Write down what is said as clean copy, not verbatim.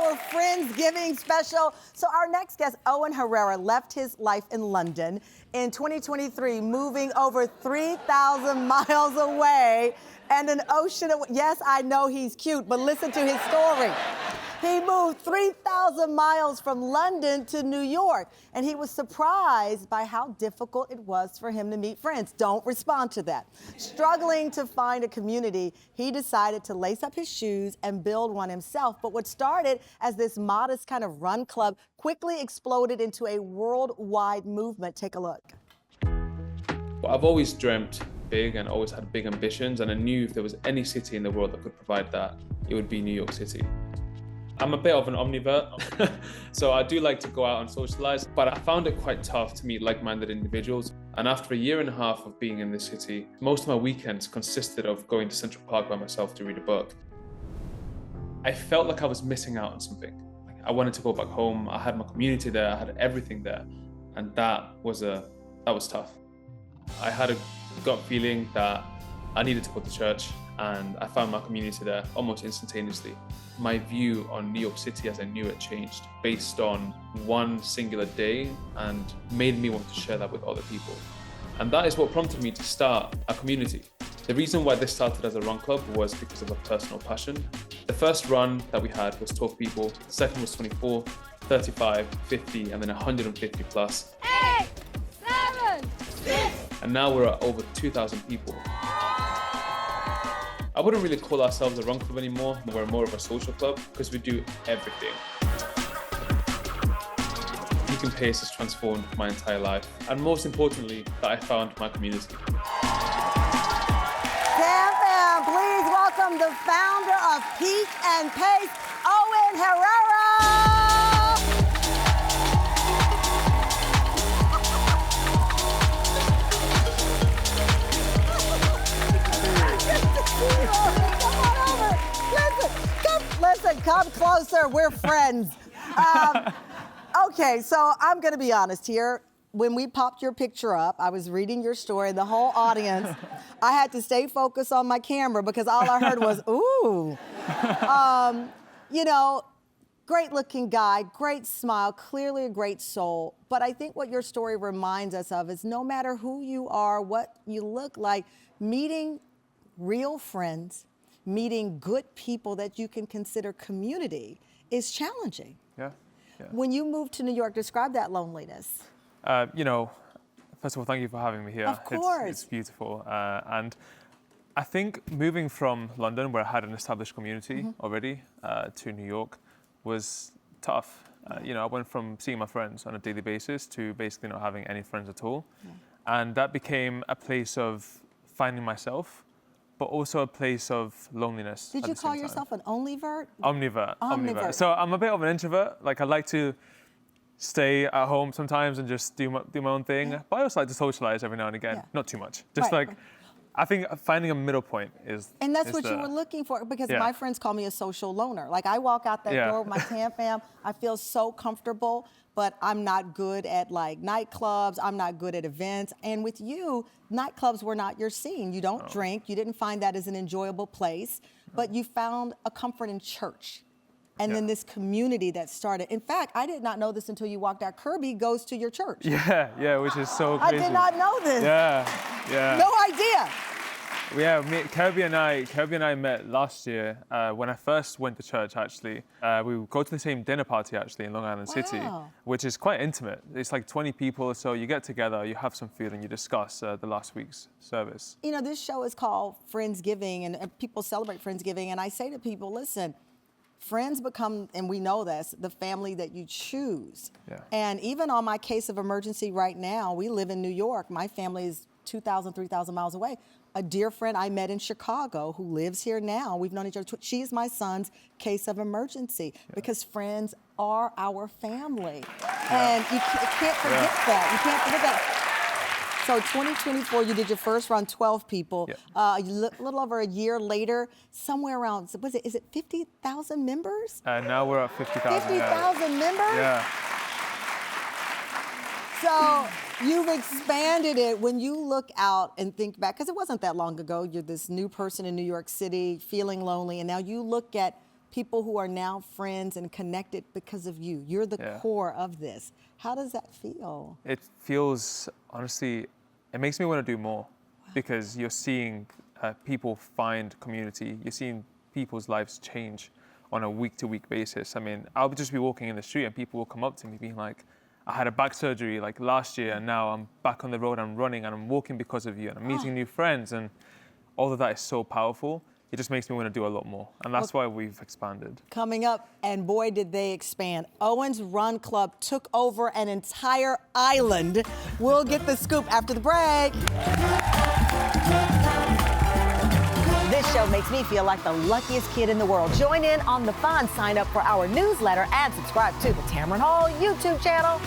our Friendsgiving special. So our next guest, Owen Herrera, left his life in London in 2023, moving over 3,000 miles away and an ocean of... Yes, I know he's cute, but listen to his story. He moved 3,000 miles from London to New York, and he was surprised by how difficult it was for him to meet friends. Don't respond to that. Struggling to find a community, he decided to lace up his shoes and build one himself. But what started as this modest kind of run club quickly exploded into a worldwide movement. Take a look. Well, I've always dreamt big and always had big ambitions, and I knew if there was any city in the world that could provide that, it would be New York City. I'm a bit of an omnivert, so I do like to go out and socialize, but I found it quite tough to meet like-minded individuals. And after a year and a half of being in this city, most of my weekends consisted of going to Central Park by myself to read a book. I felt like I was missing out on something. I wanted to go back home. I had my community there, I had everything there, and that was tough. I had a gut feeling that I needed to go to church, and I found my community there almost instantaneously. My view on New York City as I knew it changed based on one singular day and made me want to share that with other people. And that is what prompted me to start a community. The reason why this started as a run club was because of a personal passion. The first run that we had was 12 people, the second was 24, 35, 50, and then 150 plus. 8, 7, 6. And now we're at over 2,000 people. I wouldn't really call ourselves a run club anymore. We're more of a social club because we do everything. Keeping pace has transformed my entire life, and most importantly, that I found my community. Fam, please welcome the founder of Peak and Pace, Owen Herrera. Listen, come closer. We're friends. Okay, so I'm going to be honest here. When we popped your picture up, I was reading your story, the whole audience, I had to stay focused on my camera because all I heard was, ooh. You know, great looking guy, great smile, clearly a great soul. But I think what your story reminds us of is no matter who you are, what you look like, meeting real friends, meeting good people that you can consider community is challenging. Yeah. When you moved to New York, describe that loneliness. You know, first of all, thank you for having me here. Of course. It's beautiful. And I think moving from London, where I had an established community already, to New York was tough. You know, I went from seeing my friends on a daily basis to basically not having any friends at all. Yeah. And that became a place of finding myself, but also a place of loneliness. Did you call yourself an omnivert? Omnivert. So I'm a bit of an introvert. Like I like to stay at home sometimes and just do my own thing. Yeah. But I also like to socialize every now and again. Yeah. Not too much. Just right. I think finding a middle point is... And that's what you were looking for, because my friends call me a social loner. Like I walk out that door with my Tam fam, I feel so comfortable, but I'm not good at like nightclubs, I'm not good at events. And with you, nightclubs were not your scene. You don't drink, you didn't find that as an enjoyable place, but you found a comfort in church. And then this community that started. In fact, I did not know this until you walked out. Kirby goes to your church. Yeah, which is so crazy. I did not know this. Yeah. No idea. Yeah, Kirby and I met last year when I first went to church, actually. We would go to the same dinner party, actually, in Long Island City, which is quite intimate. It's like 20 people, so you get together, you have some food, and you discuss the last week's service. You know, this show is called Friendsgiving, and people celebrate Friendsgiving, and I say to people, listen, friends become, and we know this, the family that you choose. Yeah. And even on my case of emergency right now, we live in New York. My family is 2,000, 3,000 miles away. A dear friend I met in Chicago who lives here now, we've known each other, she is my son's case of emergency because friends are our family. And you can't forget that. You can't forget that. So 2024, you did your first run, 12 people. A little over a year later, somewhere around, is it 50,000 members? Now we're at 50,000. 50,000 members? Yeah. So you've expanded it. When you look out and think back, because it wasn't that long ago, you're this new person in New York City, feeling lonely, and now you look at people who are now friends and connected because of you. You're the core of this. How does that feel? It feels, honestly, it makes me want to do more because you're seeing people find community. You're seeing people's lives change on a week-to-week basis. I mean, I'll just be walking in the street and people will come up to me being like, I had a back surgery like last year and now I'm back on the road, I'm running and I'm walking because of you and I'm meeting new friends, and all of that is so powerful. It just makes me want to do a lot more, and that's why we've expanded. Coming up, and boy did they expand, Owen's Run Club took over an entire island. We'll get the scoop after the break. This show makes me feel like the luckiest kid in the world. Join in on the fun. Sign up for our newsletter and subscribe to the Tamron Hall YouTube channel.